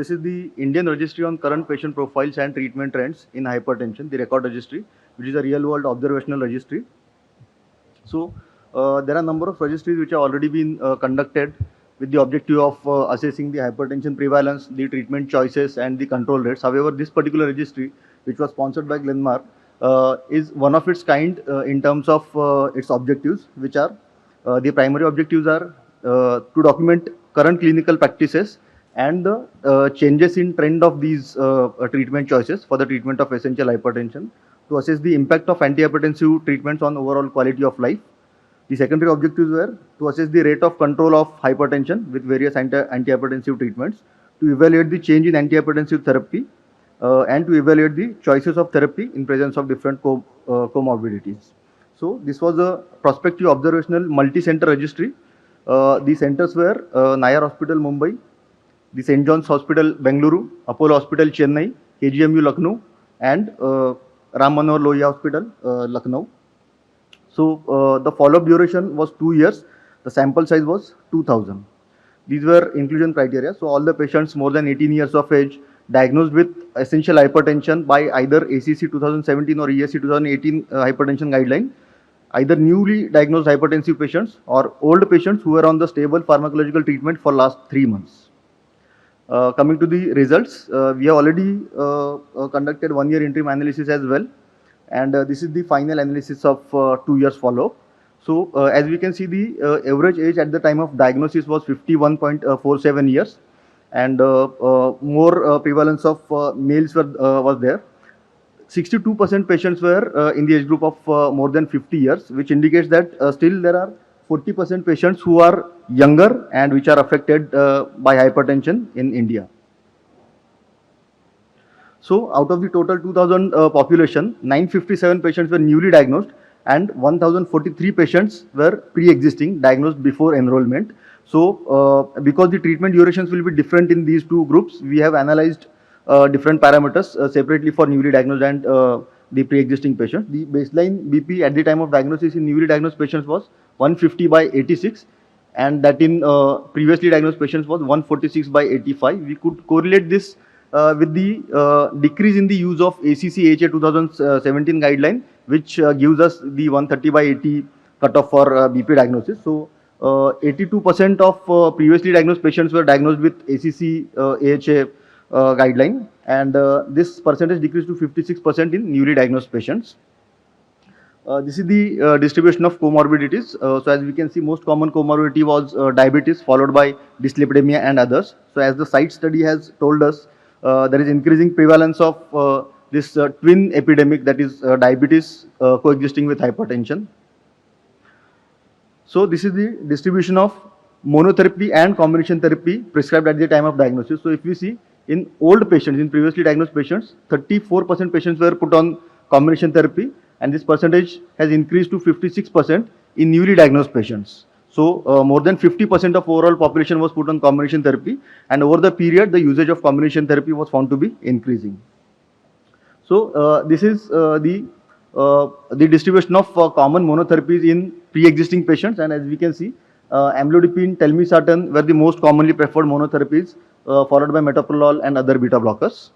this is the Indian Registry on Current Patient Profiles and Treatment Trends in Hypertension, the record registry, which is a real-world observational registry. So there are a number of registries which have already been conducted with the objective of assessing the hypertension prevalence, the treatment choices, and the control rates. However, this particular registry, which was sponsored by Glenmark, is one of its kind in terms of its objectives, which are the primary objectives are to document current clinical practices and the changes in trend of these treatment choices for the treatment of essential hypertension, to assess the impact of antihypertensive treatments on overall quality of life. The secondary objectives were to assess the rate of control of hypertension with various antihypertensive treatments, to evaluate the change in antihypertensive therapy, and to evaluate the choices of therapy in presence of different comorbidities. So this was a prospective observational multi-center registry. The centers were Nayar Hospital, Mumbai, the St. John's Hospital, Bengaluru, Apollo Hospital, Chennai, KGMU, Lucknow, and Ram Manohar Lohia Hospital, Lucknow. So the follow-up duration was 2 years. The sample size was 2,000. These were inclusion criteria. So all the patients more than 18 years of age diagnosed with essential hypertension by either ACC 2017 or ESC 2018 hypertension guideline, either newly diagnosed hypertensive patients or old patients who were on the stable pharmacological treatment for last 3 months. Coming to the results, we have already conducted 1 year interim analysis as well, and this is the final analysis of 2 years follow-up. So as we can see, the average age at the time of diagnosis was 51.47 years, and more prevalence of males was there. 62% patients were in the age group of more than 50 years, which indicates that still there are 40% patients who are younger and which are affected by hypertension in India. So out of the total 2000 population, 957 patients were newly diagnosed and 1043 patients were pre-existing, diagnosed before enrollment. So because the treatment durations will be different in these two groups, we have analyzed different parameters separately for newly diagnosed and the pre-existing patients. The baseline BP at the time of diagnosis in newly diagnosed patients was 150/86, and that in previously diagnosed patients was 146/85. We could correlate this with the decrease in the use of ACC AHA 2017 guideline, which gives us the 130/80 cutoff for BP diagnosis. So 82% of previously diagnosed patients were diagnosed with ACC AHA guideline, and this percentage decreased to 56% in newly diagnosed patients. This is the distribution of comorbidities. So as we can see, most common comorbidity was diabetes, followed by dyslipidemia and others. So as the site study has told us, there is increasing prevalence of this twin epidemic, that is diabetes coexisting with hypertension. So this is the distribution of monotherapy and combination therapy prescribed at the time of diagnosis. So if we see, in old patients, in previously diagnosed patients, 34% patients were put on combination therapy, and this percentage has increased to 56% in newly diagnosed patients. So more than 50% of overall population was put on combination therapy, and over the period, the usage of combination therapy was found to be increasing. So this is the distribution of common monotherapies in pre-existing patients, and as we can see, amlodipine, telmisartan were the most commonly preferred monotherapies, followed by metoprolol and other beta blockers.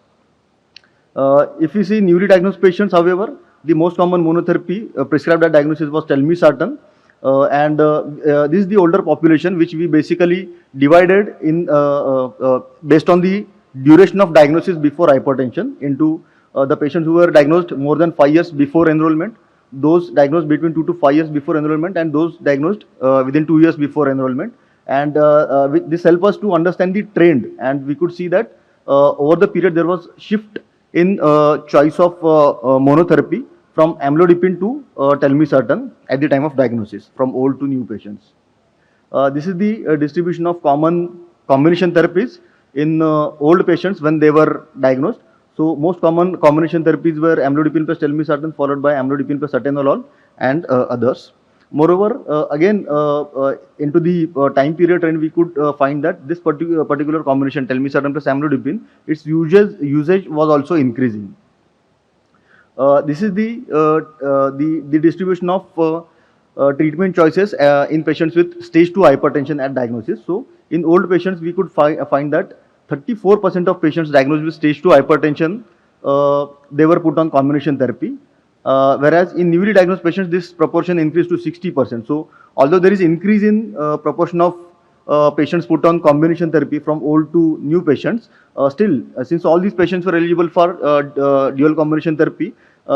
If we see newly diagnosed patients, however, the most common monotherapy prescribed at diagnosis was telmisartan, and this is the older population, which we basically divided in based on the duration of diagnosis before hypertension into the patients who were diagnosed more than 5 years before enrollment, those diagnosed between 2 to 5 years before enrollment, and those diagnosed within 2 years before enrollment. And this helped us to understand the trend, and we could see that over the period there was shift in choice of monotherapy from amlodipine to telmisartan at the time of diagnosis, from old to new patients. This is the distribution of common combination therapies in old patients when they were diagnosed. So most common combination therapies were amlodipine plus telmisartan, followed by amlodipine plus atenolol and others. Moreover, again, into the time period trend, we could find that this particular combination, telmisartan plus amlodipine, its usage was also increasing. This is the distribution of treatment choices in patients with stage 2 hypertension at diagnosis. So in old patients, we could find that 34% of patients diagnosed with stage 2 hypertension, they were put on combination therapy. Whereas in newly diagnosed patients, this proportion increased to 60%. So although there is increase in proportion of patients put on combination therapy from old to new patients, still, since all these patients were eligible for dual combination therapy,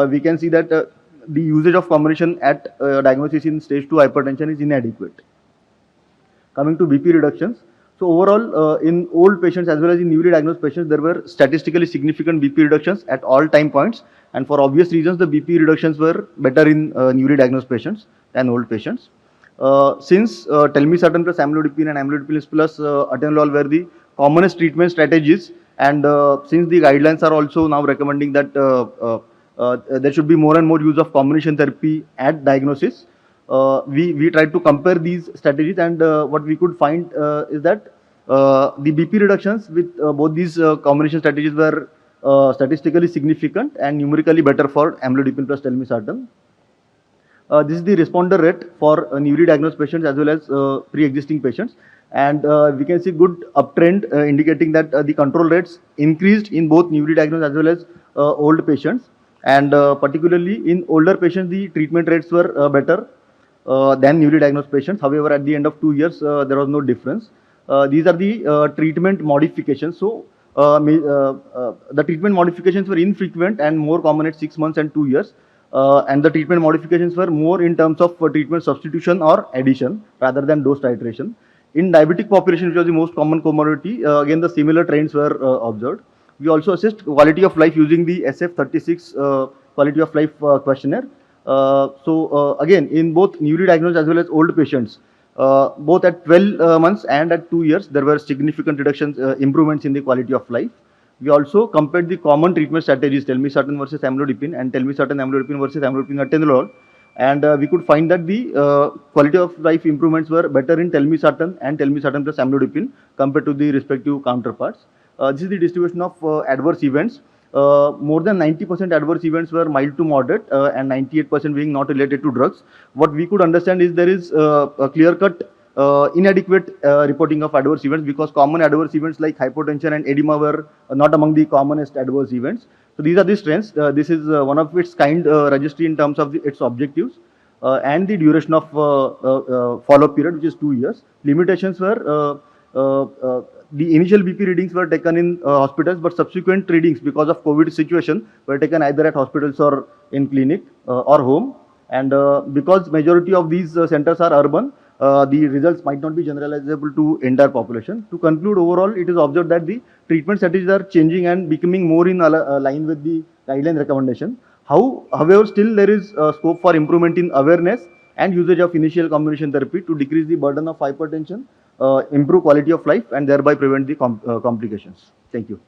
we can see that the usage of combination at diagnosis in stage 2 hypertension is inadequate. Coming to BP reductions, so overall, in old patients as well as in newly diagnosed patients, there were statistically significant BP reductions at all time points, and for obvious reasons, the BP reductions were better in newly diagnosed patients than old patients. Since telmisartan plus amlodipine and amlodipine plus atenolol were the commonest treatment strategies, and since the guidelines are also now recommending that there should be more and more use of combination therapy at diagnosis, we tried to compare these strategies, and what we could find is that the BP reductions with both these combination strategies were statistically significant and numerically better for amlodipine plus telmisartan. This is the responder rate for newly diagnosed patients as well as pre-existing patients, and we can see good uptrend indicating that the control rates increased in both newly diagnosed as well as old patients, and particularly in older patients the treatment rates were better than newly diagnosed patients. However, at the end of 2 years, there was no difference. These are the treatment modifications. So, the treatment modifications were infrequent and more common at 6 months and 2 years. And the treatment modifications were more in terms of treatment substitution or addition rather than dose titration. In diabetic population, which was the most common comorbidity, again the similar trends were observed. We also assessed quality of life using the SF36 quality of life questionnaire. Again, in both newly diagnosed as well as old patients, both at 12 months and at 2 years, there were significant reductions, improvements in the quality of life. We also compared the common treatment strategies, telmisartan versus amlodipine and telmisartan amlodipine versus amlodipine atenolol, and we could find that the quality of life improvements were better in telmisartan and telmisartan plus amlodipine compared to the respective counterparts. This is the distribution of adverse events. More than 90% adverse events were mild to moderate and 98% being not related to drugs. What we could understand is there is a clear-cut inadequate reporting of adverse events, because common adverse events like hypertension and edema were not among the commonest adverse events. So these are the strengths. This is one of its kind registry in terms of its objectives and the duration of follow-up period, which is 2 years. Limitations were the initial BP readings were taken in hospitals, but subsequent readings because of COVID situation were taken either at hospitals or in clinic or home. And because majority of these centers are urban, the results might not be generalizable to entire population. To conclude, overall, it is observed that the treatment strategies are changing and becoming more in line with the guideline recommendation. However, still there is scope for improvement in awareness and usage of initial combination therapy to decrease the burden of hypertension, improve quality of life, and thereby prevent the complications. Thank you.